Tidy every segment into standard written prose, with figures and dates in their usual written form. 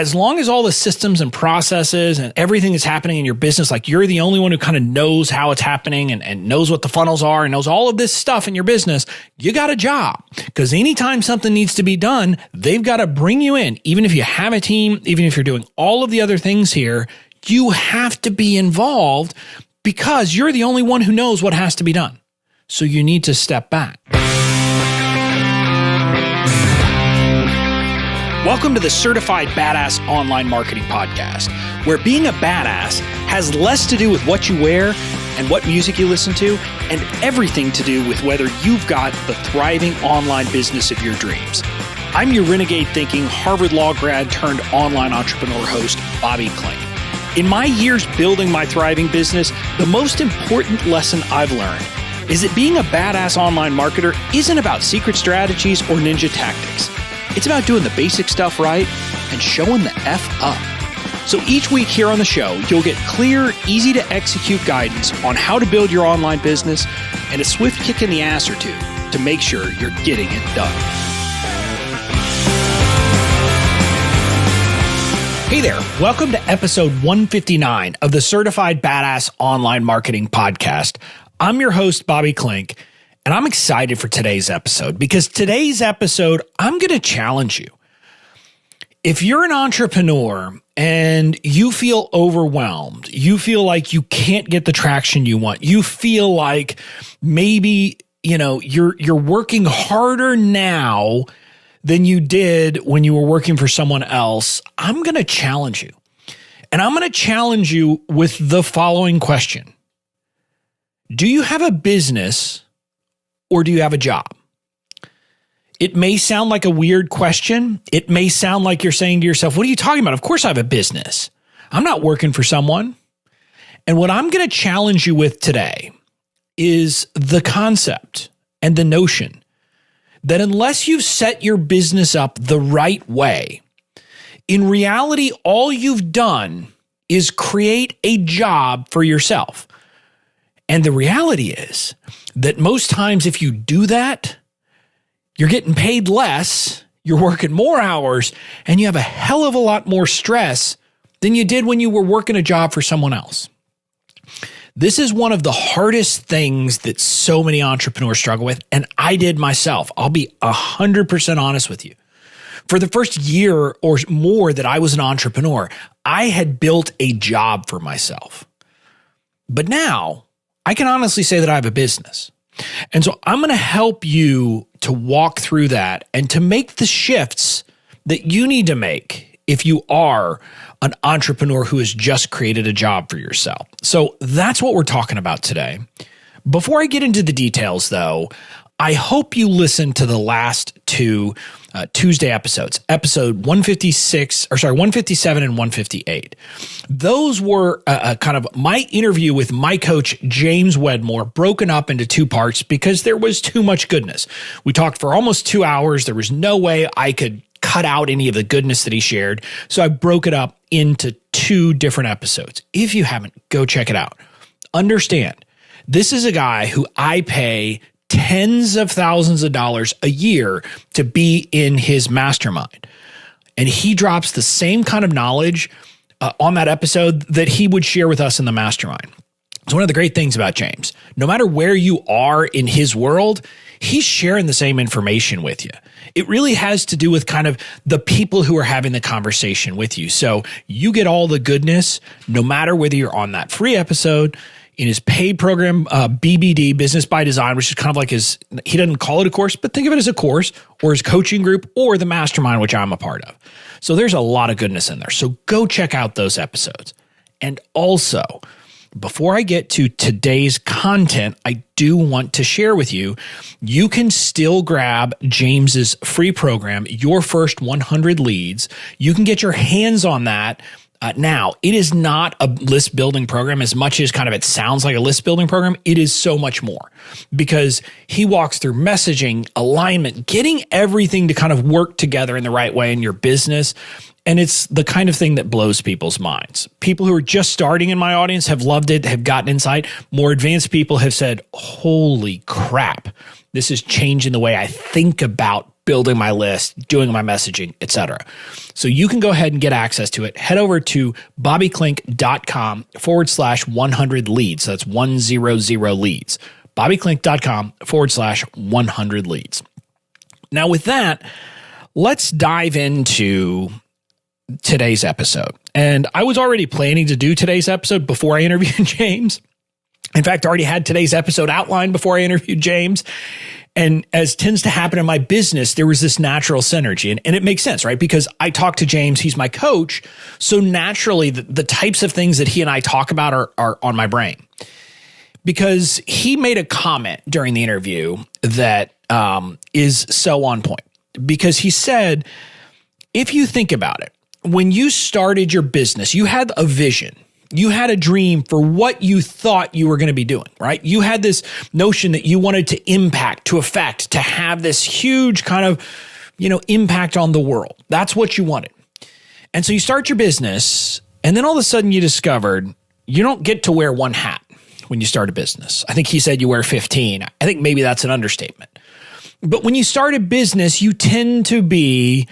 as long as all the systems and processes and everything that's happening in your business, like you're the only one who kind of knows how it's happening and knows what the funnels are and knows all of this stuff in your business, you got a job. Because anytime something needs to be done, they've got to bring you in. Even if you have a team, even if you're doing all of the other things here, you have to be involved because you're the only one who knows what has to be done. So you need to step back. Welcome to the Certified Badass Online Marketing Podcast, where being a badass has less to do with what you wear and what music you listen to, and everything to do with whether you've got the thriving online business of your dreams. I'm your renegade thinking Harvard Law grad turned online entrepreneur host, Bobby Klink. In my years building my thriving business, the most important lesson I've learned is that being a badass online marketer isn't about secret strategies or ninja tactics. It's about doing the basic stuff right and showing the F up. So each week here on the show, you'll get clear, easy to execute guidance on how to build your online business and a swift kick in the ass or two to make sure you're getting it done. Hey there, welcome to episode 159 of the Certified Badass Online Marketing Podcast. I'm your host, Bobby Klink. And I'm excited for today's episode because today's episode, I'm going to challenge you. If you're an entrepreneur and you feel overwhelmed, you feel like you can't get the traction you want, you feel like maybe, you're working harder now than you did when you were working for someone else, I'm going to challenge you. And I'm going to challenge you with the following question. Do you have a business or do you have a job? It may sound like a weird question. It may sound like you're saying to yourself, what are you talking about? Of course I have a business. I'm not working for someone. And what I'm going to challenge you with today is the concept and the notion that unless you've set your business up the right way, in reality, all you've done is create a job for yourself. And the reality is that most times if you do that, you're getting paid less, you're working more hours, and you have a hell of a lot more stress than you did when you were working a job for someone else. This is one of the hardest things that so many entrepreneurs struggle with, and I did myself. I'll be 100% honest with you. For the first year or more that I was an entrepreneur, I had built a job for myself. But now, I can honestly say that I have a business. And so I'm going to help you to walk through that and to make the shifts that you need to make if you are an entrepreneur who has just created a job for yourself. So that's what we're talking about today. Before I get into the details, though, I hope you listen to the last two Tuesday episodes, episode 157 and 158. Those were kind of my interview with my coach, James Wedmore, broken up into two parts because there was too much goodness. We talked for almost 2 hours. There was no way I could cut out any of the goodness that he shared. So I broke it up into two different episodes. If you haven't, go check it out. Understand, this is a guy who I pay tens of thousands of dollars a year to be in his mastermind. And he drops the same kind of knowledge on that episode that he would share with us in the mastermind. It's one of the great things about James. No matter where you are in his world, he's sharing the same information with you. It really has to do with kind of the people who are having the conversation with you. So you get all the goodness, no matter whether you're on that free episode, in his paid program, BBD, Business by Design, which is kind of like he doesn't call it a course, but think of it as a course, or his coaching group, or the mastermind, which I'm a part of. So there's a lot of goodness in there. So go check out those episodes. And also, before I get to today's content, I do want to share with you, you can still grab James's free program, Your First 100 Leads. You can get your hands on that. Now, it is not a list building program as much as kind of it sounds like a list building program. It is so much more because he walks through messaging, alignment, getting everything to kind of work together in the right way in your business. And it's the kind of thing that blows people's minds. People who are just starting in my audience have loved it, have gotten insight. More advanced people have said, holy crap, this is changing the way I think about building my list, doing my messaging, etc. So you can go ahead and get access to it. Head over to bobbyklink.com/100 leads. So that's 100 leads. bobbyklink.com/100 leads. Now with that, let's dive into today's episode. And I was already planning to do today's episode before I interviewed James. In fact, I already had today's episode outlined before I interviewed James. And as tends to happen in my business, there was this natural synergy. And it makes sense, right? Because I talk to James, he's my coach. So naturally, the types of things that he and I talk about are on my brain. Because he made a comment during the interview that is so on point. Because he said, if you think about it, when you started your business, you had a vision. You had a dream for what you thought you were going to be doing, right? You had this notion that you wanted to impact, to affect, to have this huge kind of, impact on the world. That's what you wanted. And so you start your business, and then all of a sudden you discovered you don't get to wear one hat when you start a business. I think he said you wear 15. I think maybe that's an understatement. But when you start a business, you tend to be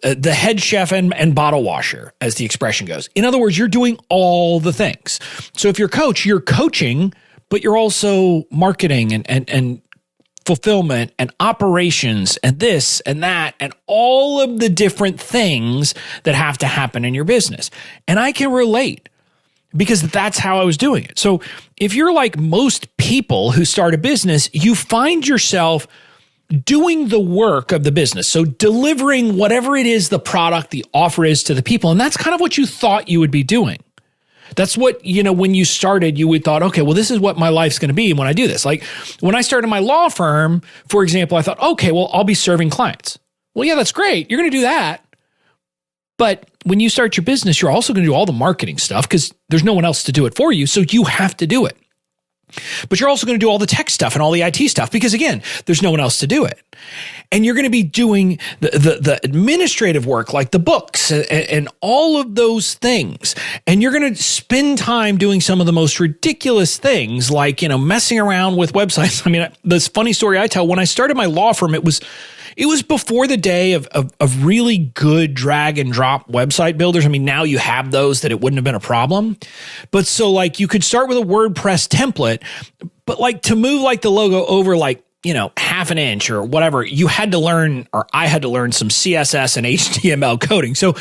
the head chef and bottle washer, as the expression goes. In other words, you're doing all the things. So if you're a coach, you're coaching, but you're also marketing and fulfillment and operations and this and that and all of the different things that have to happen in your business. And I can relate because that's how I was doing it. So if you're like most people who start a business, you find yourself doing the work of the business. So delivering whatever it is the product, the offer is to the people. And that's kind of what you thought you would be doing. That's what, when you started, you would thought, okay, well, this is what my life's going to be when I do this. Like when I started my law firm, for example, I thought, okay, well, I'll be serving clients. Well, yeah, that's great. You're going to do that. But when you start your business, you're also going to do all the marketing stuff because there's no one else to do it for you. So you have to do it. But you're also going to do all the tech stuff and all the IT stuff because, again, there's no one else to do it. And you're going to be doing the administrative work like the books and all of those things. And you're going to spend time doing some of the most ridiculous things like, messing around with websites. I mean, this funny story I tell, when I started my law firm, it was before the day of really good drag and drop website builders. I mean, now you have those that it wouldn't have been a problem. But so like you could start with a WordPress template, but like to move like the logo over like, half an inch or whatever, you had to learn, or I had to learn some CSS and HTML coding. So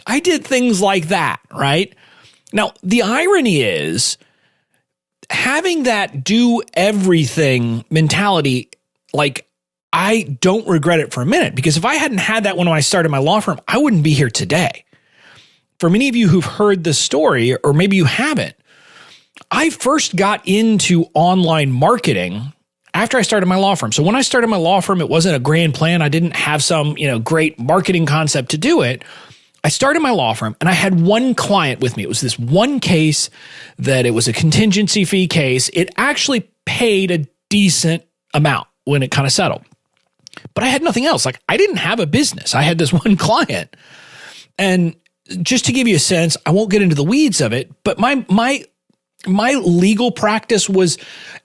I did things like that, right? Now, the irony is having that do everything mentality, like, I don't regret it for a minute because if I hadn't had that when I started my law firm, I wouldn't be here today. For many of you who've heard this story, or maybe you haven't, I first got into online marketing after I started my law firm. So when I started my law firm, it wasn't a grand plan. I didn't have some, great marketing concept to do it. I started my law firm and I had one client with me. It was this one case that it was a contingency fee case. It actually paid a decent amount when it kind of settled. But I had nothing else. Like I didn't have a business. I had this one client. And just to give you a sense, I won't get into the weeds of it, but my legal practice was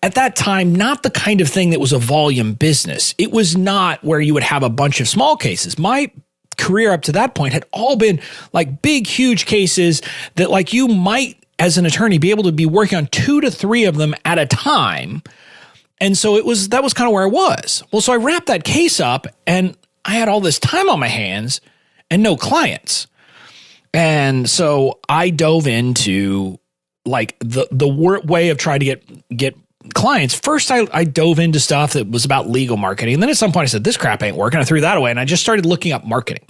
at that time not the kind of thing that was a volume business. It was not where you would have a bunch of small cases. My career up to that point had all been like big, huge cases that like you might, as an attorney, be able to be working on 2 to 3 of them at a time. And so that was kind of where I was. Well, so I wrapped that case up and I had all this time on my hands and no clients. And so I dove into like the way of trying to get clients. First, I dove into stuff that was about legal marketing. And then at some point I said, this crap ain't working. I threw that away and I just started looking up marketing.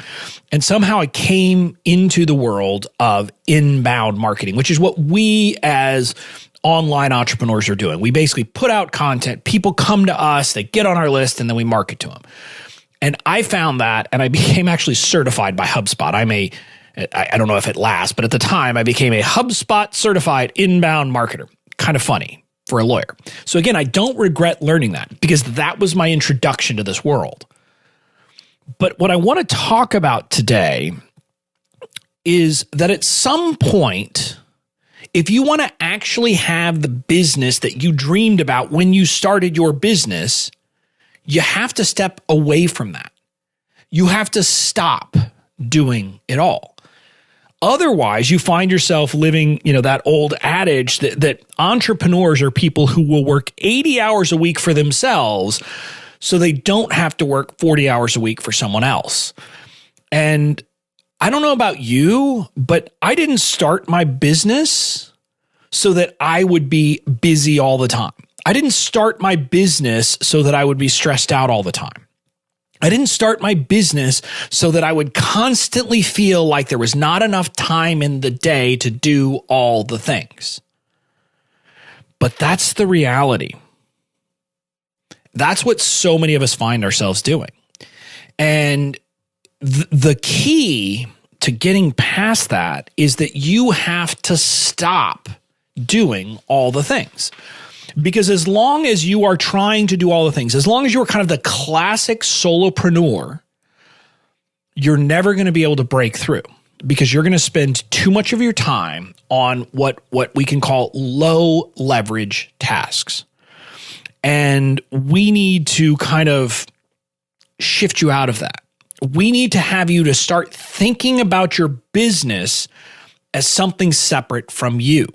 And somehow I came into the world of inbound marketing, which is what we as online entrepreneurs are doing. We basically put out content. People come to us, they get on our list, and then we market to them. And I found that, and I became actually certified by HubSpot. I don't know if it lasts, but at the time I became a HubSpot certified inbound marketer. Kind of funny for a lawyer. So again, I don't regret learning that because that was my introduction to this world. But what I want to talk about today is that at some point, if you want to actually have the business that you dreamed about when you started your business, you have to step away from that. You have to stop doing it all. Otherwise, you find yourself living, that old adage that entrepreneurs are people who will work 80 hours a week for themselves so they don't have to work 40 hours a week for someone else. And I don't know about you, but I didn't start my business so that I would be busy all the time. I didn't start my business so that I would be stressed out all the time. I didn't start my business so that I would constantly feel like there was not enough time in the day to do all the things. But that's the reality. That's what so many of us find ourselves doing. And the key to getting past that is that you have to stop doing all the things. Because as long as you are trying to do all the things, as long as you're kind of the classic solopreneur, you're never going to be able to break through because you're going to spend too much of your time on what we can call low leverage tasks. And we need to kind of shift you out of that. We need to have you to start thinking about your business as something separate from you.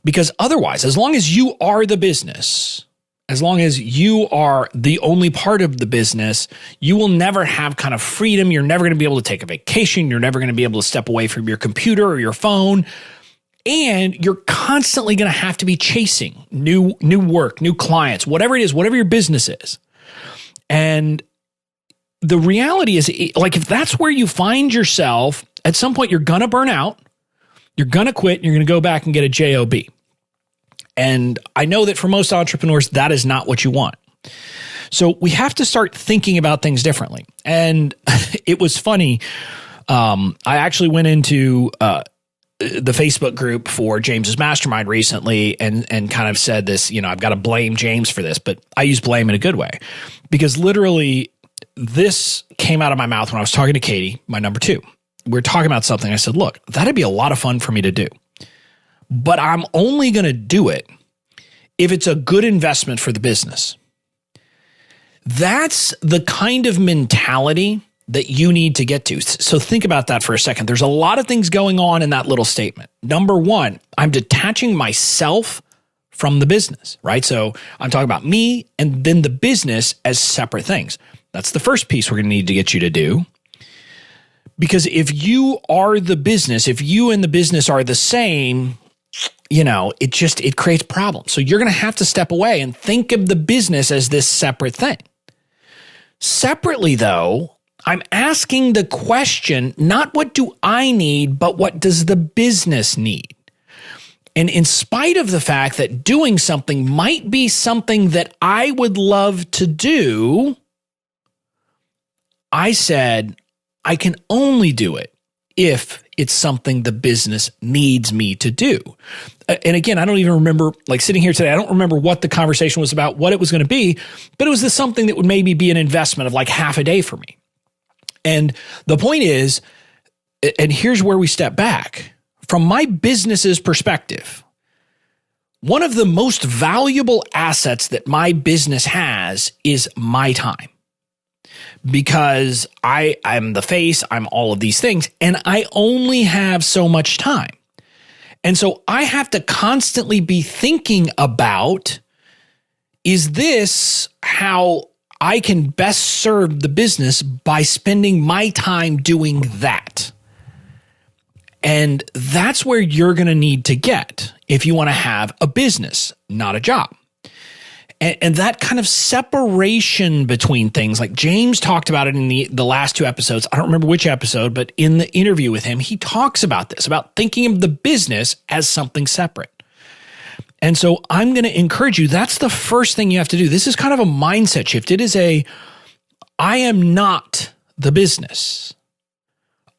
Because otherwise, as long as you are the business, as long as you are the only part of the business, you will never have kind of freedom. You're never going to be able to take a vacation. You're never going to be able to step away from your computer or your phone. And you're constantly going to have to be chasing new work, new clients, whatever it is, whatever your business is. And the reality is, like, if that's where you find yourself, at some point you're going to burn out, you're going to quit, and you're going to go back and get a job. And I know that for most entrepreneurs, that is not what you want. So we have to start thinking about things differently. And it was funny. I actually went into the Facebook group for James's Mastermind recently and kind of said this, I've got to blame James for this, but I use blame in a good way because literally this came out of my mouth when I was talking to Katie, my number 2. We were talking about something. I said, look, that'd be a lot of fun for me to do, but I'm only going to do it if it's a good investment for the business. That's the kind of mentality that you need to get to. So think about that for a second. There's a lot of things going on in that little statement. Number 1, I'm detaching myself from the business, right? So I'm talking about me and then the business as separate things. That's the first piece we're going to need to get you to do. Because if you are the business, if you and the business are the same, it creates problems. So you're going to have to step away and think of the business as this separate thing. Separately, though, I'm asking the question, not what do I need, but what does the business need? And in spite of the fact that doing something might be something that I would love to do, I said, I can only do it if it's something the business needs me to do. And again, I don't even remember, like sitting here today, I don't remember what the conversation was about, what it was going to be, but it was something that would maybe be an investment of like half a day for me. And the point is, and here's where we step back, from my business's perspective, one of the most valuable assets that my business has is my time. Because I'm the face, I'm all of these things, and I only have so much time. And so I have to constantly be thinking about, is this how I can best serve the business by spending my time doing that? And that's where you're going to need to get if you want to have a business, not a job. And that kind of separation between things, like James talked about it in the last 2 episodes. I don't remember which episode, but in the interview with him, he talks about this, about thinking of the business as something separate. And so I'm going to encourage you, that's the first thing you have to do. This is kind of a mindset shift. It is I am not the business.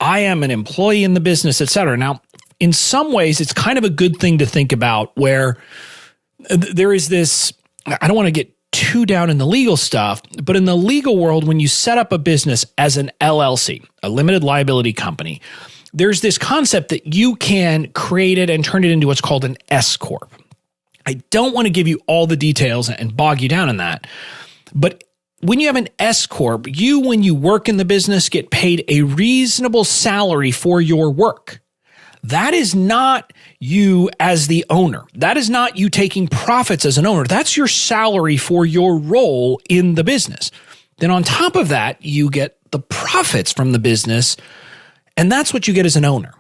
I am an employee in the business, et cetera. Now, in some ways, it's kind of a good thing to think about where there is this, I don't want to get too down in the legal stuff, but in the legal world, when you set up a business as an LLC, a limited liability company, there's this concept that you can create it and turn it into what's called an S Corp. I don't want to give you all the details and bog you down in that, but when you have an S Corp, when you work in the business, get paid a reasonable salary for your work. That is not you as the owner. That is not you taking profits as an owner. That's your salary for your role in the business. Then on top of that, you get the profits from the business, and that's what you get as an owner.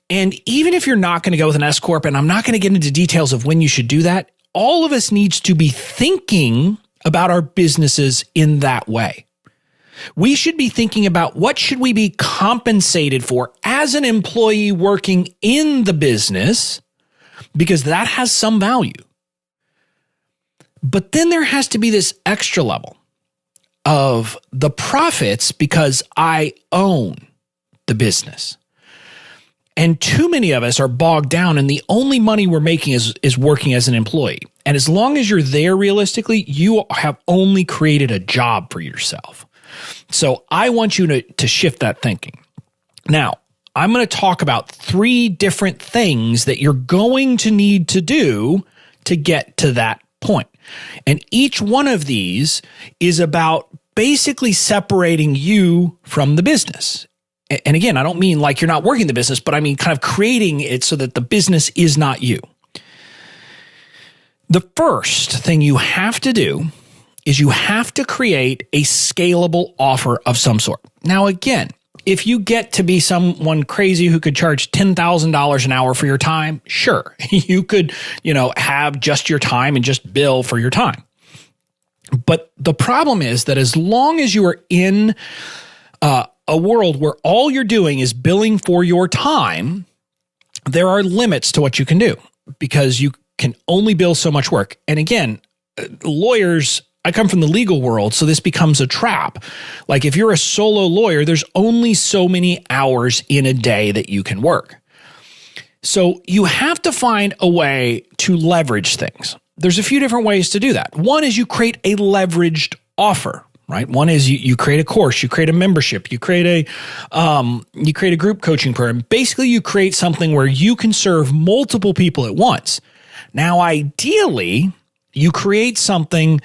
And even if you're not going to go with an S Corp, and I'm not going to get into details of when you should do that, all of us needs to be thinking about our businesses in that way. We should be thinking about what should we be compensated for as an employee working in the business, because that has some value. But then there has to be this extra level of the profits because I own the business. And too many of us are bogged down, and the only money we're making is working as an employee. And as long as you're there realistically, you have only created a job for yourself. So I want you to shift that thinking. Now, I'm going to talk about 3 different things that you're going to need to do to get to that point. And each one of these is about basically separating you from the business. And again, I don't mean like you're not working the business, but I mean kind of creating it so that the business is not you. The first thing you have to do is you have to create a scalable offer of some sort. Now, again, if you get to be someone crazy who could charge $10,000 an hour for your time, sure, you could, have just your time and just bill for your time. But the problem is that as long as you are in a world where all you're doing is billing for your time, there are limits to what you can do because you can only bill so much work. And again, lawyers, I come from the legal world, so this becomes a trap. Like if you're a solo lawyer, there's only so many hours in a day that you can work. So you have to find a way to leverage things. There's a few different ways to do that. One is you create a leveraged offer. Right. One is you create a course, you create a membership, you create a group coaching program. Basically, you create something where you can serve multiple people at once. Now, ideally, you create something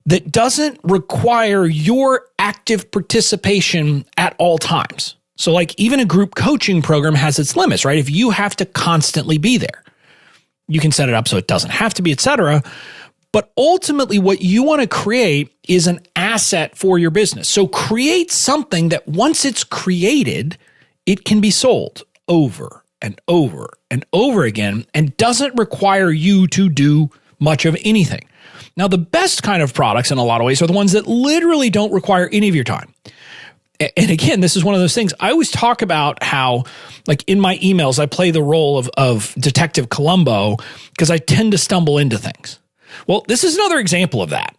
that doesn't require your active participation at all times. So like even a group coaching program has its limits, right? If you have to constantly be there, you can set it up so it doesn't have to be, et cetera. But ultimately, what you want to create is an asset for your business. So create something that once it's created, it can be sold over and over and over again and doesn't require you to do much of anything. Now, the best kind of products in a lot of ways are the ones that literally don't require any of your time. And again, this is one of those things. I always talk about how, like in my emails, I play the role of Detective Columbo because I tend to stumble into things. Well, this is another example of that.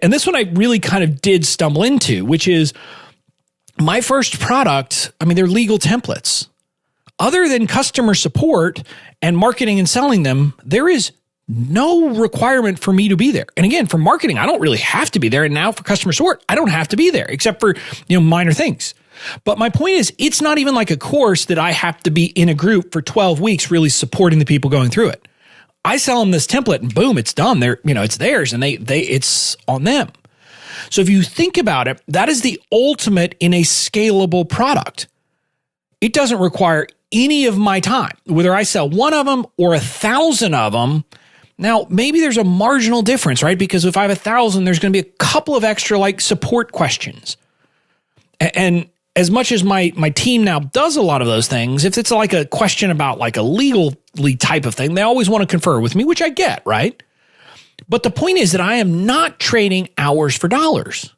And this one I really kind of did stumble into, which is my first product. I mean, they're legal templates. Other than customer support and marketing and selling them, there is no requirement for me to be there. And again, for marketing, I don't really have to be there. And now for customer support, I don't have to be there except for, minor things. But my point is, it's not even like a course that I have to be in a group for 12 weeks really supporting the people going through it. I sell them this template and boom, it's done. It's theirs and it's on them. So if you think about it, that is the ultimate in a scalable product. It doesn't require any of my time, whether I sell one of them or 1,000 of them. Now, maybe there's a marginal difference, right? Because if I have 1,000, there's going to be a couple of extra like support questions. And as much as my team now does a lot of those things, if it's like a question about like a legally type of thing, they always want to confer with me, which I get, right? But the point is that I am not trading hours for dollars.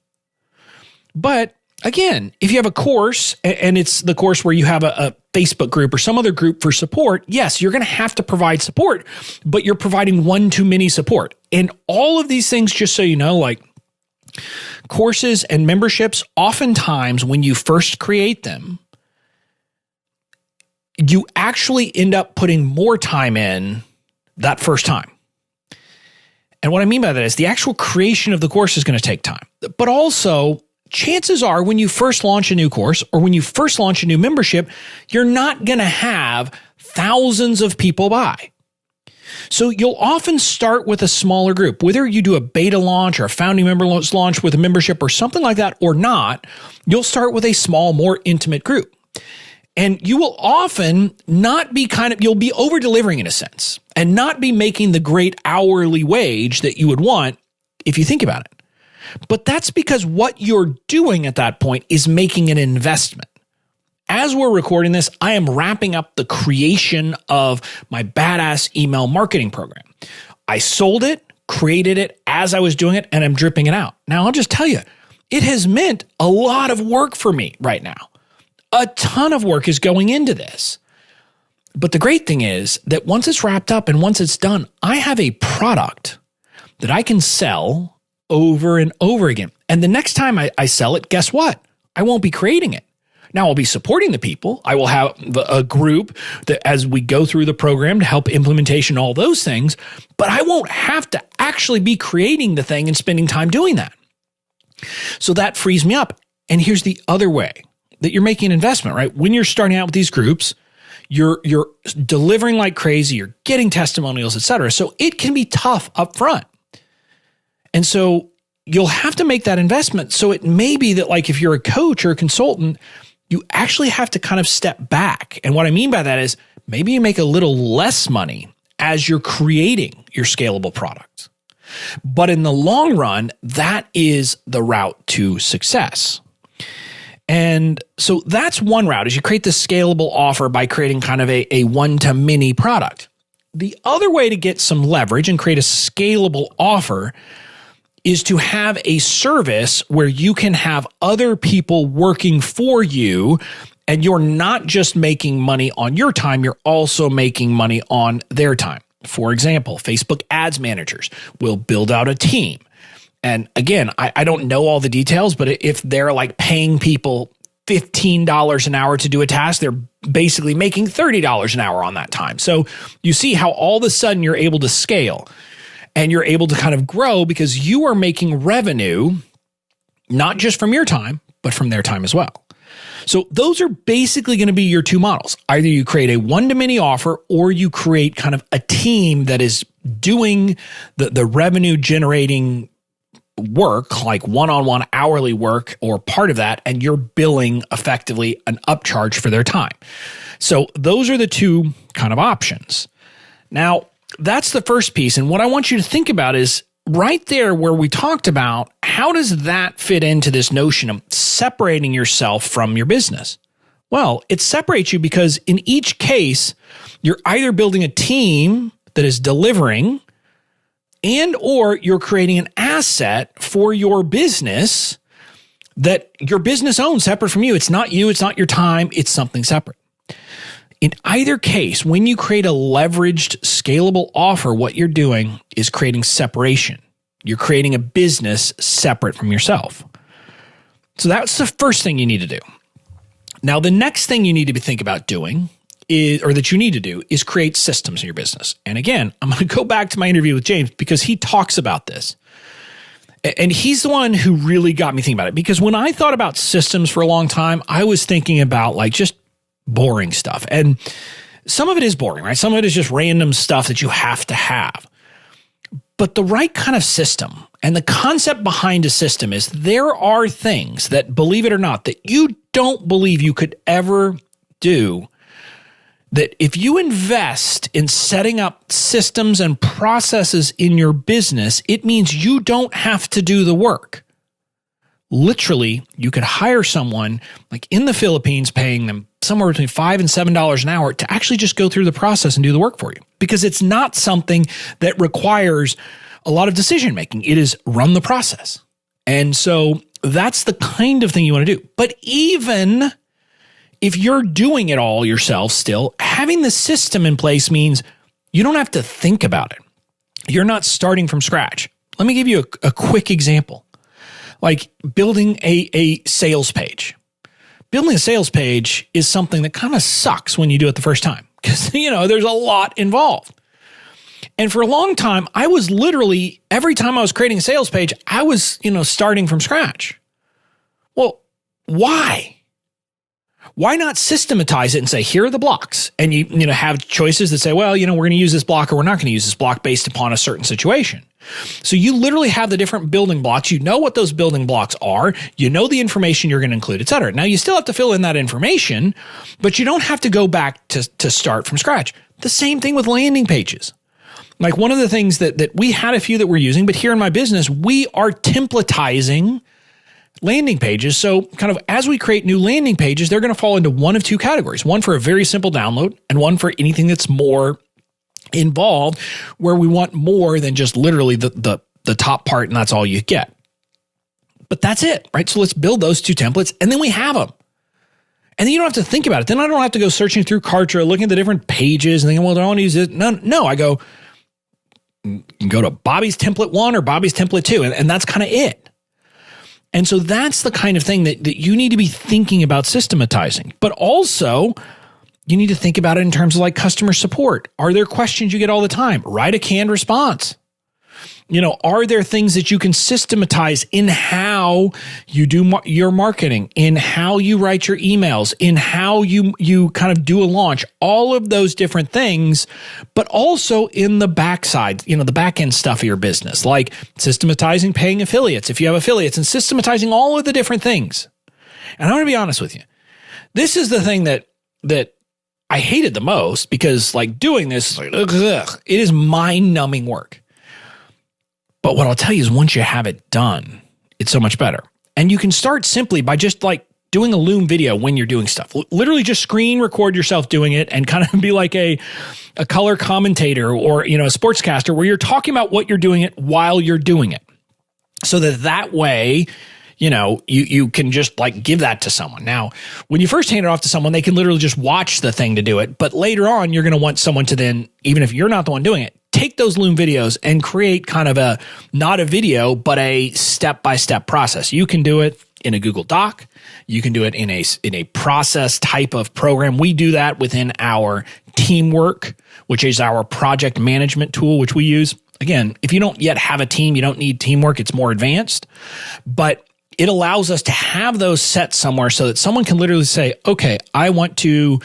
But again, if you have a course and it's the course where you have a Facebook group or some other group for support, yes, you're going to have to provide support, but you're providing one too many support. And all of these things, just so you know, like courses and memberships, oftentimes when you first create them, you actually end up putting more time in that first time. And what I mean by that is the actual creation of the course is going to take time, but also chances are when you first launch a new course or when you first launch a new membership, you're not going to have thousands of people buy. So you'll often start with a smaller group, whether you do a beta launch or a founding member launch with a membership or something like that or not, you'll start with a small, more intimate group. And you will often not be you'll be over delivering in a sense and not be making the great hourly wage that you would want if you think about it. But that's because what you're doing at that point is making an investment. As we're recording this, I am wrapping up the creation of my Badass email marketing program. I sold it, created it as I was doing it, and I'm dripping it out. Now, I'll just tell you, it has meant a lot of work for me right now. A ton of work is going into this. But the great thing is that once it's wrapped up and once it's done, I have a product that I can sell over and over again. And the next time I sell it, guess what? I won't be creating it. Now I'll be supporting the people. I will have a group that as we go through the program to help implementation, all those things, but I won't have to actually be creating the thing and spending time doing that. So that frees me up. And here's the other way that you're making an investment, right? When you're starting out with these groups, you're delivering like crazy, you're getting testimonials, et cetera. So it can be tough up front. And so you'll have to make that investment. So it may be that like if you're a coach or a consultant, you actually have to kind of step back. And what I mean by that is maybe you make a little less money as you're creating your scalable product. But in the long run, that is the route to success. And so that's one route, is you create the scalable offer by creating kind of a one-to-many product. The other way to get some leverage and create a scalable offer is to have a service where you can have other people working for you and you're not just making money on your time, you're also making money on their time. For example, Facebook Ads Managers will build out a team. And again, I don't know all the details, but if they're like paying people $15 an hour to do a task, they're basically making $30 an hour on that time. So you see how all of a sudden you're able to scale and you're able to kind of grow because you are making revenue, not just from your time, but from their time as well. So those are basically going to be your two models. Either you create a one-to-many offer or you create kind of a team that is doing the revenue generating work, like one-on-one hourly work or part of that, and you're billing effectively an upcharge for their time. So those are the two kind of options. Now, that's the first piece. And what I want you to think about is right there where we talked about how does that fit into this notion of separating yourself from your business? Well, it separates you because in each case, you're either building a team that is delivering and or you're creating an asset for your business that your business owns separate from you. It's not you, it's not your time, it's something separate. In either case, when you create a leveraged, scalable offer, what you're doing is creating separation. You're creating a business separate from yourself. So that's the first thing you need to do. Now, the next thing you need to think about doing is create systems in your business. And again, I'm going to go back to my interview with James because he talks about this. And he's the one who really got me thinking about it. Because when I thought about systems for a long time, I was thinking about like just boring stuff. And some of it is boring, right? Some of it is just random stuff that you have to have. But the right kind of system and the concept behind a system is there are things that, believe it or not, that you don't believe you could ever do, that if you invest in setting up systems and processes in your business, it means you don't have to do the work. Literally, you could hire someone like in the Philippines, paying them somewhere between $5 and $7 an hour to actually just go through the process and do the work for you, because it's not something that requires a lot of decision making. It is run the process. And so that's the kind of thing you want to do. But even if you're doing it all yourself still, having the system in place means you don't have to think about it. You're not starting from scratch. Let me give you a quick example. Like building a sales page. Building a sales page is something that kind of sucks when you do it the first time because, there's a lot involved. And for a long time, I was literally, every time I was creating a sales page, I was, starting from scratch. Why? Why not systematize it and say, here are the blocks? And you have choices that say, well, we're going to use this block or we're not going to use this block based upon a certain situation. So you literally have the different building blocks. You know what those building blocks are. You know the information you're going to include, et cetera. Now, you still have to fill in that information, but you don't have to go back to start from scratch. The same thing with landing pages. Like one of the things that we had a few that we're using, but here in my business, we are templatizing landing pages. So kind of as we create new landing pages, they're going to fall into one of two categories, one for a very simple download and one for anything that's more involved where we want more than just literally the top part and that's all you get. But that's it, right? So let's build those two templates and then we have them. And then you don't have to think about it. Then I don't have to go searching through Kartra, looking at the different pages and thinking, well, do I want to use it? No, I go to Bobby's template 1 or Bobby's template 2, and that's kind of it. And so that's the kind of thing that you need to be thinking about systematizing. But also, you need to think about it in terms of like customer support. Are there questions you get all the time? Write a canned response. Are there things that you can systematize in how you do your marketing, in how you write your emails, in how you kind of do a launch, all of those different things, but also in the backside, the back end stuff of your business, like systematizing paying affiliates, if you have affiliates, and systematizing all of the different things. And I'm going to be honest with you. This is the thing that I hated the most because like doing this, it is mind-numbing work. But what I'll tell you is once you have it done, it's so much better. And you can start simply by just like doing a Loom video when you're doing stuff. Literally just screen record yourself doing it and kind of be like a color commentator or, a sportscaster where you're talking about what you're doing it while you're doing it. So that way, you can just like give that to someone. Now, when you first hand it off to someone, they can literally just watch the thing to do it. But later on, you're going to want someone to then, even if you're not the one doing it, take those Loom videos and create kind of not a video, but a step-by-step process. You can do it in a Google Doc. You can do it in a process type of program. We do that within our Teamwork, which is our project management tool, which we use. Again, if you don't yet have a team, you don't need Teamwork. It's more advanced, but it allows us to have those set somewhere so that someone can literally say, okay, I want to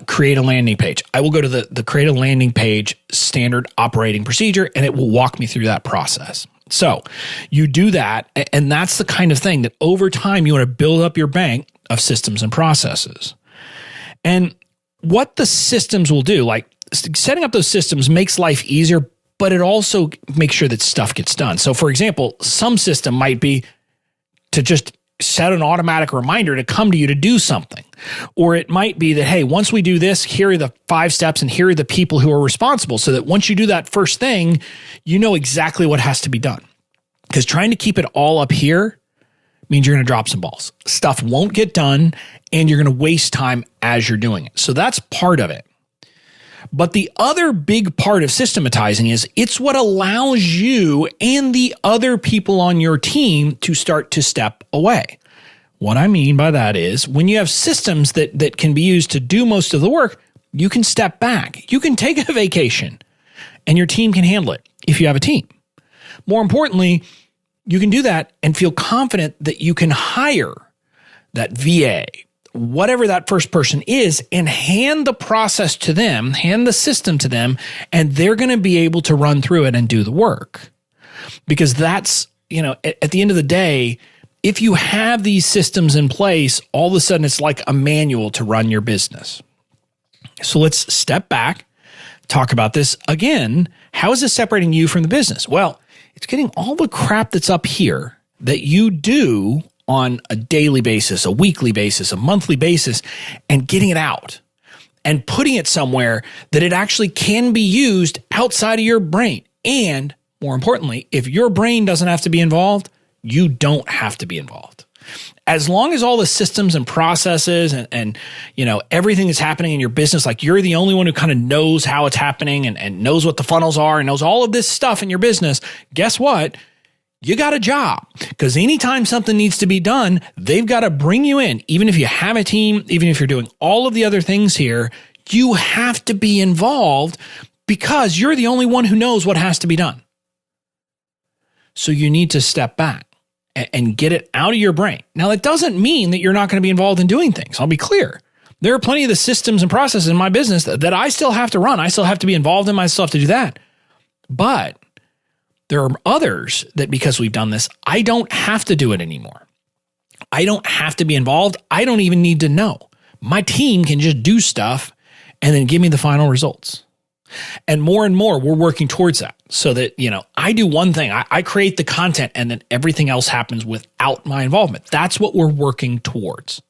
create a landing page. I will go to the create a landing page standard operating procedure, and it will walk me through that process. So you do that, and that's the kind of thing that over time you want to build up your bank of systems and processes. And what the systems will do, like setting up those systems makes life easier, but it also makes sure that stuff gets done. So for example, some system might be to just set an automatic reminder to come to you to do something. Or it might be that, hey, once we do this, here are the 5 steps and here are the people who are responsible, so that once you do that first thing, you know exactly what has to be done. Because trying to keep it all up here means you're going to drop some balls. Stuff won't get done and you're going to waste time as you're doing it. So that's part of it. But the other big part of systematizing is it's what allows you and the other people on your team to start to step away. What I mean by that is when you have systems that can be used to do most of the work, you can step back. You can take a vacation and your team can handle it if you have a team. More importantly, you can do that and feel confident that you can hire that VA, whatever that first person is, and hand the process to them, hand the system to them, and they're going to be able to run through it and do the work. Because that's, at the end of the day, if you have these systems in place, all of a sudden it's like a manual to run your business. So let's step back, talk about this again. How is this separating you from the business? Well, it's getting all the crap that's up here that you do on a daily basis, a weekly basis, a monthly basis, and getting it out and putting it somewhere that it actually can be used outside of your brain. And more importantly, if your brain doesn't have to be involved, you don't have to be involved. As long as all the systems and processes and everything that's happening in your business, like you're the only one who kind of knows how it's happening and knows what the funnels are and knows all of this stuff in your business, guess what? You got a job, because anytime something needs to be done, they've got to bring you in. Even if you have a team, even if you're doing all of the other things here, you have to be involved because you're the only one who knows what has to be done. So you need to step back and get it out of your brain. Now, that doesn't mean that you're not going to be involved in doing things. I'll be clear. There are plenty of the systems and processes in my business that I still have to run. I still have to be involved in. I still have to do that. But there are others that because we've done this, I don't have to do it anymore. I don't have to be involved. I don't even need to know. My team can just do stuff and then give me the final results. And more, we're working towards that so that, I do one thing. I create the content and then everything else happens without my involvement. That's what we're working towards.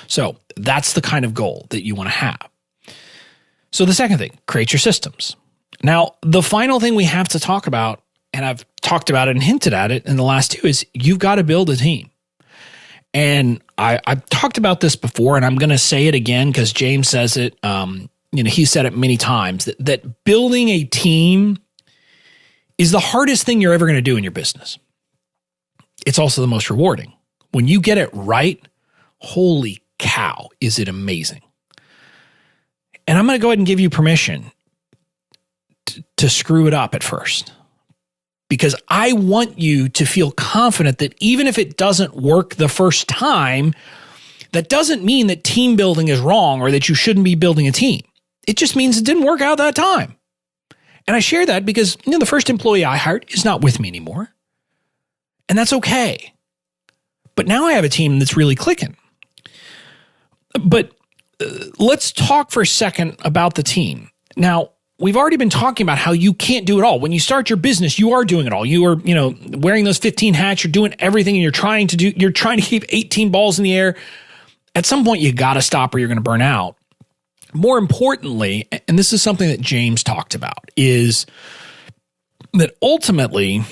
So that's the kind of goal that you want to have. So the second thing, create your systems. Now, the final thing we have to talk about, and I've talked about it and hinted at it in the last two, is you've got to build a team. And I've talked about this before, and I'm going to say it again because James says it. He said it many times that building a team is the hardest thing you're ever going to do in your business. It's also the most rewarding. When you get it right, holy cow, is it amazing. And I'm going to go ahead and give you permission to screw it up at first, because I want you to feel confident that even if it doesn't work the first time, that doesn't mean that team building is wrong or that you shouldn't be building a team. It just means it didn't work out that time. And I share that because the first employee I hired is not with me anymore. And that's okay. But now I have a team that's really clicking. But let's talk for a second about the team. Now, we've already been talking about how you can't do it all. When you start your business, you are doing it all. You are, wearing those 15 hats, you're doing everything, and you're trying to keep 18 balls in the air. At some point, you got to stop or you're going to burn out. More importantly, and this is something that James talked about, is that ultimately,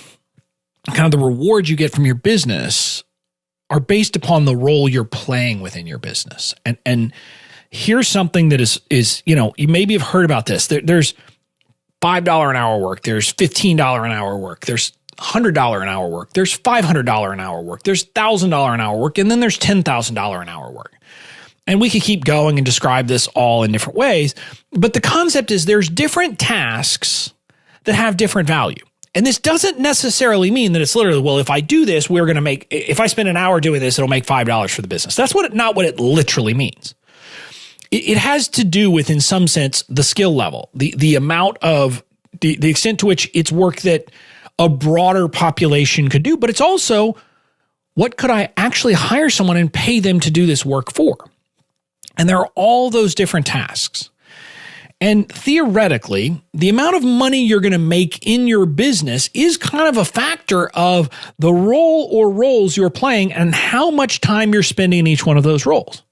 kind of the rewards you get from your business are based upon the role you're playing within your business. And here's something that is you maybe have heard about this. There's $5 an hour work. There's $15 an hour work. There's $100 an hour work. There's $500 an hour work. There's $1,000 an hour work. And then there's $10,000 an hour work. And we could keep going and describe this all in different ways. But the concept is there's different tasks that have different value. And this doesn't necessarily mean that it's literally, well, if I do this, if I spend an hour doing this, it'll make $5 for the business. That's not what it literally means. It has to do with, in some sense, the skill level, the amount of the extent to which it's work that a broader population could do. But it's also, what could I actually hire someone and pay them to do this work for? And there are all those different tasks. And theoretically, the amount of money you're going to make in your business is kind of a factor of the role or roles you're playing and how much time you're spending in each one of those roles.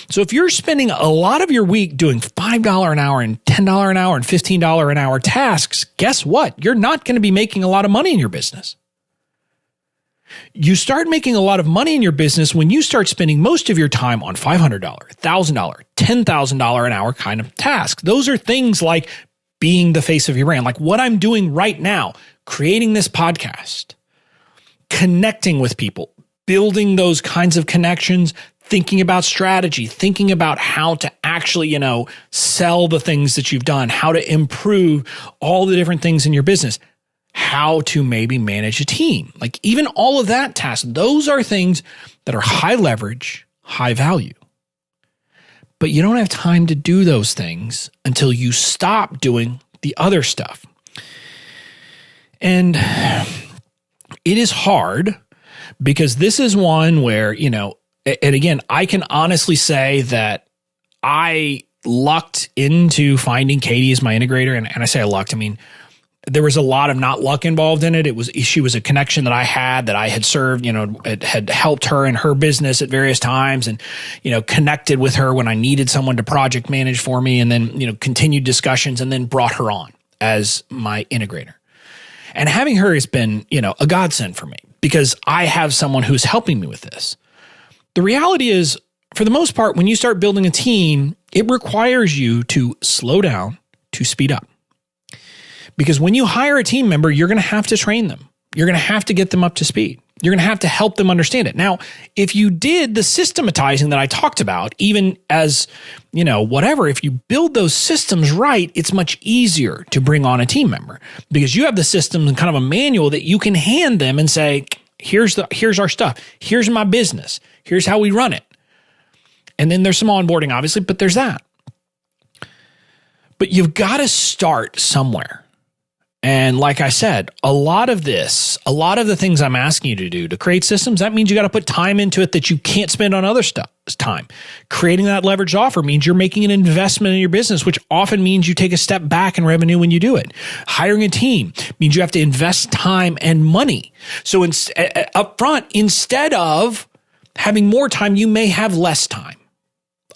So if you're spending a lot of your week doing $5 an hour and $10 an hour and $15 an hour tasks, guess what? You're not going to be making a lot of money in your business. You start making a lot of money in your business when you start spending most of your time on $500, $1,000, $10,000 an hour kind of tasks. Those are things like being the face of your brand, like what I'm doing right now, creating this podcast, connecting with people, building those kinds of connections, thinking about strategy, thinking about how to actually, sell the things that you've done, how to improve all the different things in your business, how to maybe manage a team. Like even all of that tasks, those are things that are high leverage, high value. But you don't have time to do those things until you stop doing the other stuff. And it is hard because this is one where, and again, I can honestly say that I lucked into finding Katie as my integrator. And I say I lucked, I mean, there was a lot of not luck involved in it. She was a connection that I had served, it had helped her in her business at various times and, connected with her when I needed someone to project manage for me and then, continued discussions and then brought her on as my integrator. And having her has been, a godsend for me because I have someone who's helping me with this. The reality is, for the most part, when you start building a team, it requires you to slow down to speed up. Because when you hire a team member, you're going to have to train them. You're going to have to get them up to speed. You're going to have to help them understand it. Now, if you did the systematizing that I talked about, even as, if you build those systems right, it's much easier to bring on a team member because you have the systems and kind of a manual that you can hand them and say, Here's our stuff. Here's my business. Here's how we run it. And then there's some onboarding, obviously, but there's that. But you've got to start somewhere. And like I said, a lot of the things I'm asking you to do to create systems, that means you got to put time into it that you can't spend on other stuff. Time. Creating that leveraged offer means you're making an investment in your business, which often means you take a step back in revenue when you do it. Hiring a team means you have to invest time and money. So up front, instead of having more time, you may have less time,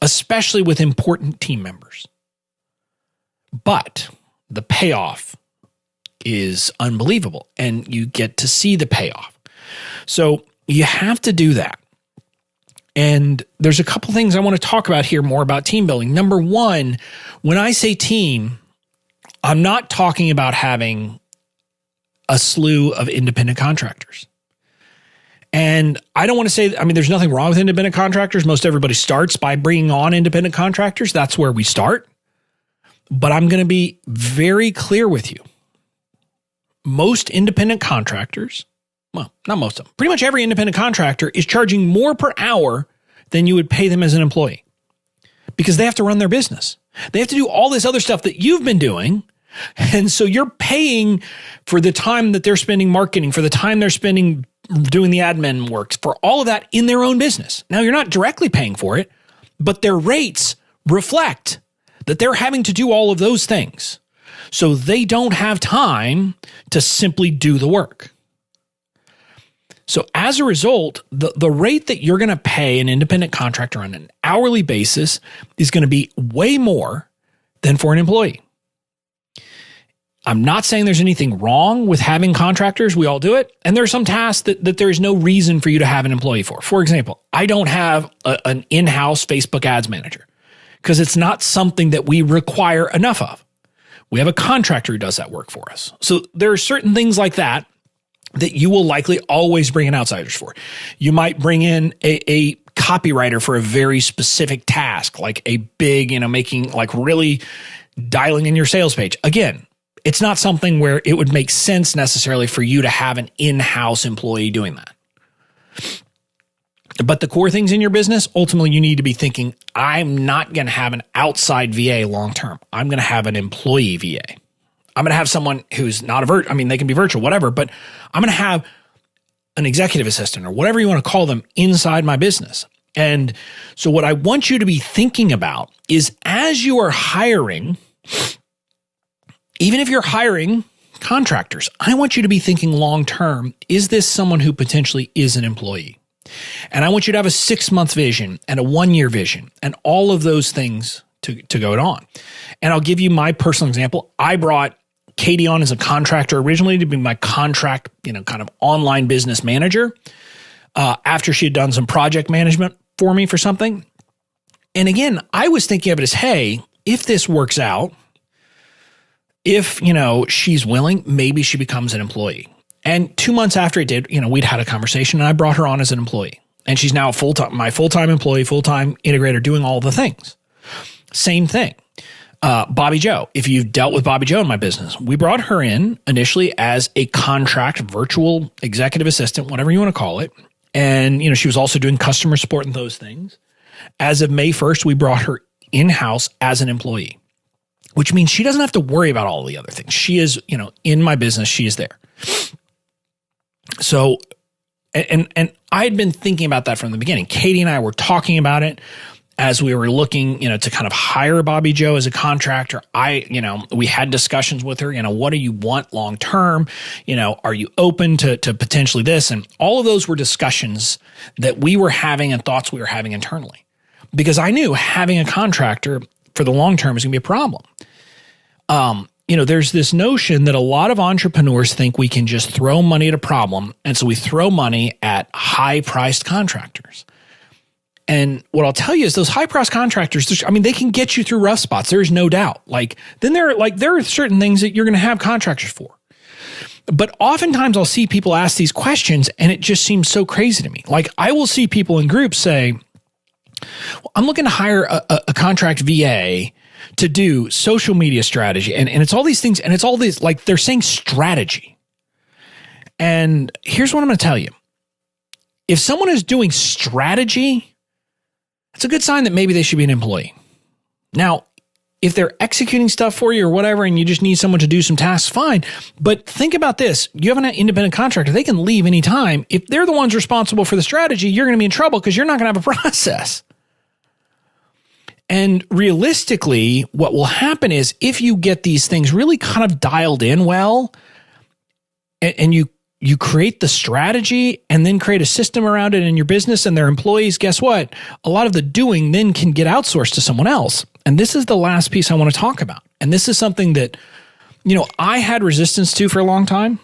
especially with important team members. But the payoff is unbelievable, and you get to see the payoff. So you have to do that. And there's a couple things I want to talk about here more about team building. Number one, when I say team, I'm not talking about having a slew of independent contractors. And I don't want to say, there's nothing wrong with independent contractors. Most everybody starts by bringing on independent contractors. That's where we start. But I'm going to be very clear with you. Most independent contractors, well, not most of them, pretty much every independent contractor is charging more per hour than you would pay them as an employee because they have to run their business. They have to do all this other stuff that you've been doing. And so you're paying for the time that they're spending marketing, for the time they're spending doing the admin work, for all of that in their own business. Now, you're not directly paying for it, but their rates reflect that they're having to do all of those things. So they don't have time to simply do the work. So as a result, the rate that you're going to pay an independent contractor on an hourly basis is going to be way more than for an employee. I'm not saying there's anything wrong with having contractors. We all do it. And there are some tasks that there is no reason for you to have an employee for. For example, I don't have an in-house Facebook ads manager because it's not something that we require enough of. We have a contractor who does that work for us. So there are certain things like that you will likely always bring in outsiders for. You might bring in a copywriter for a very specific task, like a big, making like really dialing in your sales page. Again, it's not something where it would make sense necessarily for you to have an in-house employee doing that. But the core things in your business, ultimately you need to be thinking, I'm not going to have an outside VA long-term. I'm going to have an employee VA. I'm going to have someone who's not they can be virtual, whatever, but I'm going to have an executive assistant or whatever you want to call them inside my business. And so what I want you to be thinking about is as you are hiring, even if you're hiring contractors, I want you to be thinking long-term, is this someone who potentially is an employee? And I want you to have a 6-month vision and a 1-year vision and all of those things to go on. And I'll give you my personal example. I brought Katie on as a contractor originally to be my contract, kind of online business manager after she had done some project management for me for something. And again, I was thinking of it as, hey, if this works out, if, she's willing, maybe she becomes an employee. And 2 months after it did, we'd had a conversation and I brought her on as an employee. And she's now my full-time employee, full-time integrator, doing all the things. Same thing. Bobby Joe, if you've dealt with Bobby Joe in my business, we brought her in initially as a contract virtual executive assistant, whatever you want to call it. And, she was also doing customer support and those things. As of May 1st, we brought her in-house as an employee, which means she doesn't have to worry about all the other things. She is, in my business, she is there. So, and I had been thinking about that from the beginning. Katie and I were talking about it as we were looking, to kind of hire Bobby Joe as a contractor. We had discussions with her, what do you want long term? Are you open to potentially this? And all of those were discussions that we were having and thoughts we were having internally, because I knew having a contractor for the long term is going to be a problem. There's this notion that a lot of entrepreneurs think we can just throw money at a problem. And so we throw money at high-priced contractors. And what I'll tell you is those high-priced contractors, they can get you through rough spots. There's no doubt. There are certain things that you're going to have contractors for. But oftentimes I'll see people ask these questions and it just seems so crazy to me. I will see people in groups say, well, I'm looking to hire a contract VA to do social media strategy. And it's all these things. And it's all these, they're saying strategy. And here's what I'm going to tell you. If someone is doing strategy, it's a good sign that maybe they should be an employee. Now, if they're executing stuff for you or whatever, and you just need someone to do some tasks, fine. But think about this. You have an independent contractor. They can leave anytime. If they're the ones responsible for the strategy, you're going to be in trouble because you're not going to have a process. And realistically, what will happen is if you get these things really kind of dialed in well, and you create the strategy and then create a system around it in your business and their employees, guess what? A lot of the doing then can get outsourced to someone else. And this is the last piece I want to talk about. And this is something that, I had resistance to for a long time.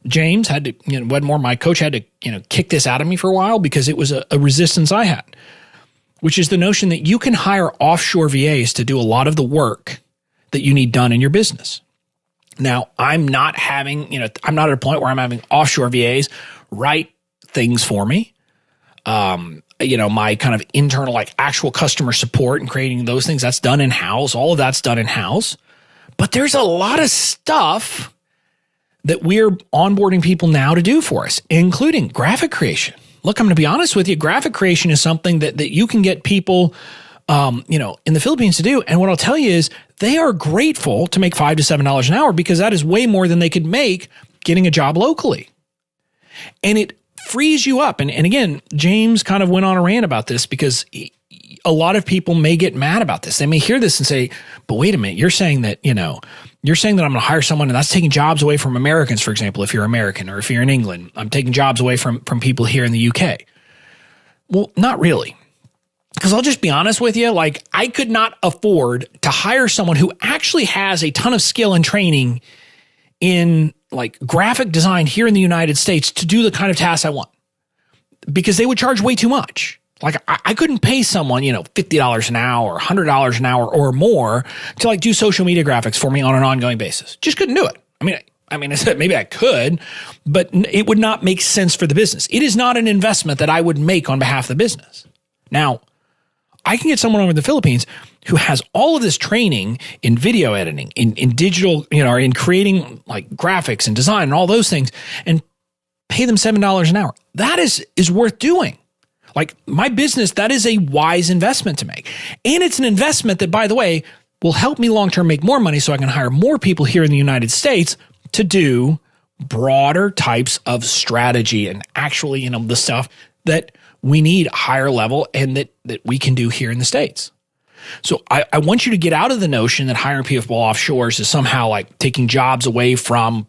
James had to, Wedmore, my coach, had to, kick this out of me for a while because it was a resistance I had, which is the notion that you can hire offshore VAs to do a lot of the work that you need done in your business. Now, I'm not at a point where I'm having offshore VAs write things for me. My kind of internal, actual customer support and creating those things, that's done in-house. All of that's done in-house. But there's a lot of stuff that we're onboarding people now to do for us, including graphic creation. Look, I'm going to be honest with you. Graphic creation is something that you can get people, in the Philippines to do. And what I'll tell you is they are grateful to make $5 to $7 an hour because that is way more than they could make getting a job locally. And it frees you up. And again, James kind of went on a rant about this because a lot of people may get mad about this. They may hear this and say, but wait a minute, you're saying that I'm going to hire someone and that's taking jobs away from Americans, for example, if you're American, or if you're in England, I'm taking jobs away from people here in the UK. Well, not really. Because I'll just be honest with you, I could not afford to hire someone who actually has a ton of skill and training in graphic design here in the United States to do the kind of tasks I want, because they would charge way too much. I couldn't pay someone, $50 an hour, $100 an hour or more to do social media graphics for me on an ongoing basis. Just couldn't do it. I said maybe I could, but it would not make sense for the business. It is not an investment that I would make on behalf of the business. Now, I can get someone over in the Philippines who has all of this training in video editing, in digital, or in creating graphics and design and all those things, and pay them $7 an hour. That is worth doing. My business, that is a wise investment to make. And it's an investment that, by the way, will help me long-term make more money so I can hire more people here in the United States to do broader types of strategy and actually, the stuff that we need higher level and that we can do here in the States. So I want you to get out of the notion that hiring people offshore is somehow taking jobs away from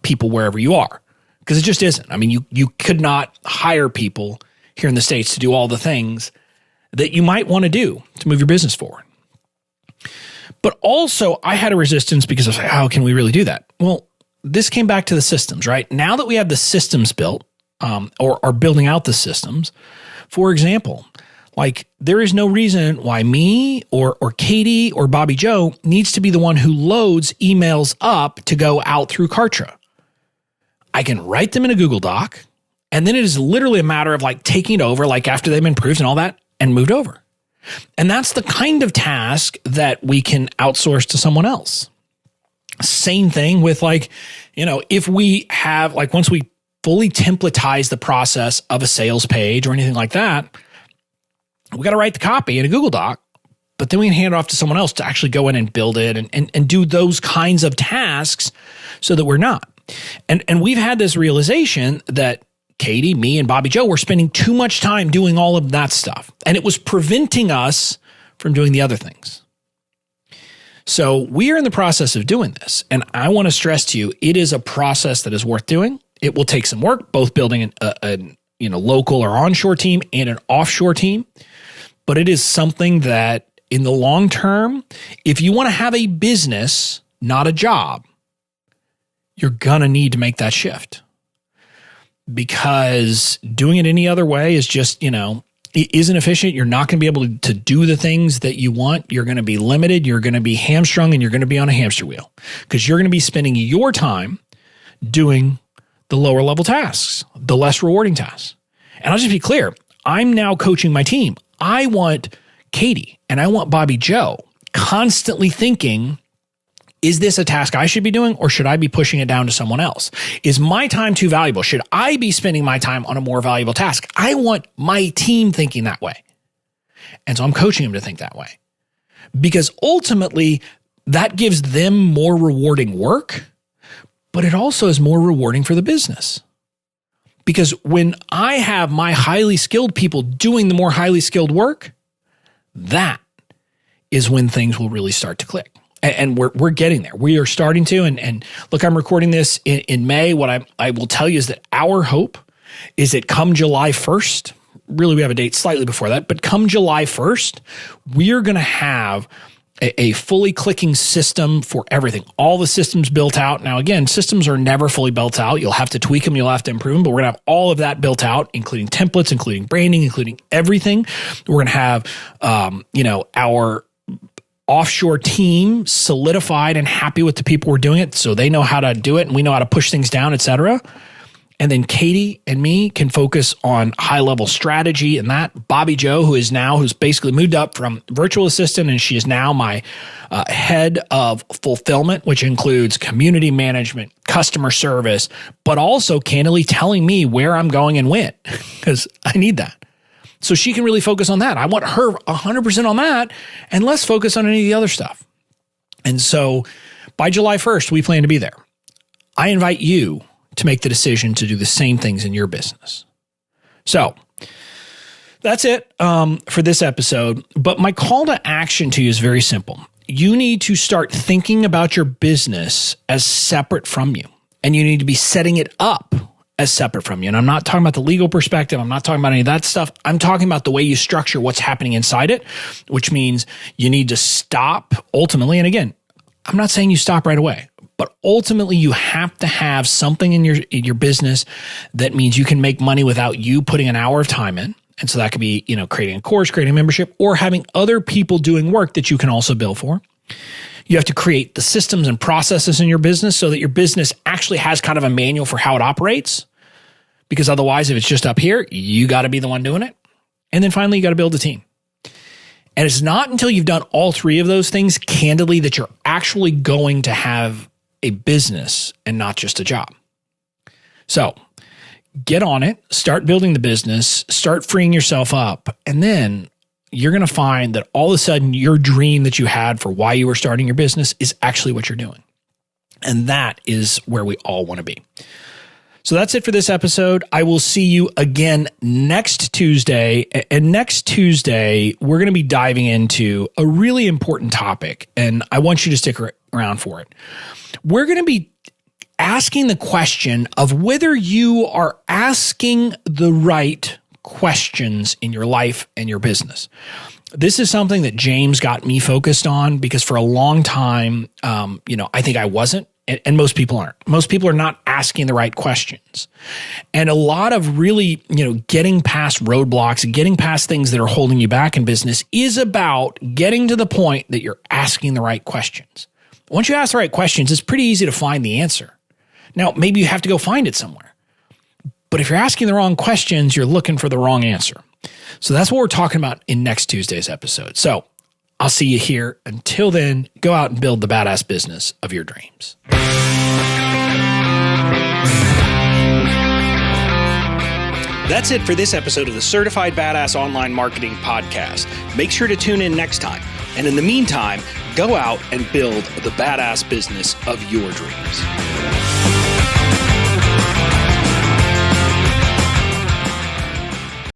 people wherever you are, because it just isn't. You could not hire people here in the States to do all the things that you might want to do to move your business forward. But also I had a resistance because I was how can we really do that? Well, this came back to the systems, right? Now that we have the systems built, or are building out the systems, for example, there is no reason why me or Katie or Bobby Joe needs to be the one who loads emails up to go out through Kartra. I can write them in a Google Doc, and then it is literally a matter of taking it over, after they've been approved and all that, and moved over. And that's the kind of task that we can outsource to someone else. Same thing with if we have once we fully templatize the process of a sales page or anything like that, we got to write the copy in a Google Doc, but then we can hand it off to someone else to actually go in and build it and do those kinds of tasks so that we're not. And we've had this realization that Katie, me, and Bobby Joe were spending too much time doing all of that stuff, and it was preventing us from doing the other things. So we are in the process of doing this, and I want to stress to you, it is a process that is worth doing. It will take some work, both building a local or onshore team and an offshore team, but it is something that in the long term, if you want to have a business, not a job, you're going to need to make that shift, because doing it any other way is just, it isn't efficient. You're not going to be able to do the things that you want. You're going to be limited. You're going to be hamstrung, and you're going to be on a hamster wheel because you're going to be spending your time doing the lower level tasks, the less rewarding tasks. And I'll just be clear. I'm now coaching my team. I want Katie and I want Bobby Joe constantly thinking Is this a task I should be doing, or should I be pushing it down to someone else? Is my time too valuable? Should I be spending my time on a more valuable task? I want my team thinking that way. And so I'm coaching them to think that way, because ultimately that gives them more rewarding work, but it also is more rewarding for the business. Because when I have my highly skilled people doing the more highly skilled work, that is when things will really start to click. And we're getting there. We are starting to. And look, I'm recording this in May. What I will tell you is that our hope is that come July 1st, really we have a date slightly before that, but come July 1st, we are going to have a fully clicking system for everything. All the systems built out. Now, again, systems are never fully built out. You'll have to tweak them. You'll have to improve them, but we're going to have all of that built out, including templates, including branding, including everything. We're going to have, our offshore team solidified and happy with the people we're doing it, so they know how to do it and we know how to push things down, et cetera. And then Katie and me can focus on high-level strategy and that. Bobby Joe, who's basically moved up from virtual assistant, and she is now my head of fulfillment, which includes community management, customer service, but also candidly telling me where I'm going and when, because I need that. So she can really focus on that. I want her 100% on that and less focus on any of the other stuff. And so by July 1st, we plan to be there. I invite you to make the decision to do the same things in your business. So that's it for this episode. But my call to action to you is very simple. You need to start thinking about your business as separate from you, and you need to be setting it up as separate from you. And I'm not talking about the legal perspective. I'm not talking about any of that stuff. I'm talking about the way you structure what's happening inside it, which means you need to stop ultimately. And again, I'm not saying you stop right away, but ultimately you have to have something in your business that means you can make money without you putting an hour of time in. And so that could be, creating a course, creating a membership, or having other people doing work that you can also bill for. You have to create the systems and processes in your business so that your business actually has kind of a manual for how it operates. Because otherwise, if it's just up here, you got to be the one doing it. And then finally, you got to build a team. And it's not until you've done all three of those things candidly that you're actually going to have a business and not just a job. So get on it, start building the business, start freeing yourself up, and then you're going to find that all of a sudden your dream that you had for why you were starting your business is actually what you're doing. And that is where we all want to be. So that's it for this episode. I will see you again next Tuesday. And next Tuesday, we're going to be diving into a really important topic, and I want you to stick around for it. We're going to be asking the question of whether you are asking the right questions in your life and your business. This is something that James got me focused on, because for a long time, I think I wasn't. And most people aren't. Most people are not asking the right questions. And a lot of really, getting past roadblocks and getting past things that are holding you back in business is about getting to the point that you're asking the right questions. Once you ask the right questions, it's pretty easy to find the answer. Now, maybe you have to go find it somewhere. But if you're asking the wrong questions, you're looking for the wrong answer. So that's what we're talking about in next Tuesday's episode. So I'll see you here. Until then, go out and build the badass business of your dreams. That's it for this episode of the Certified Badass Online Marketing Podcast. Make sure to tune in next time. And in the meantime, go out and build the badass business of your dreams.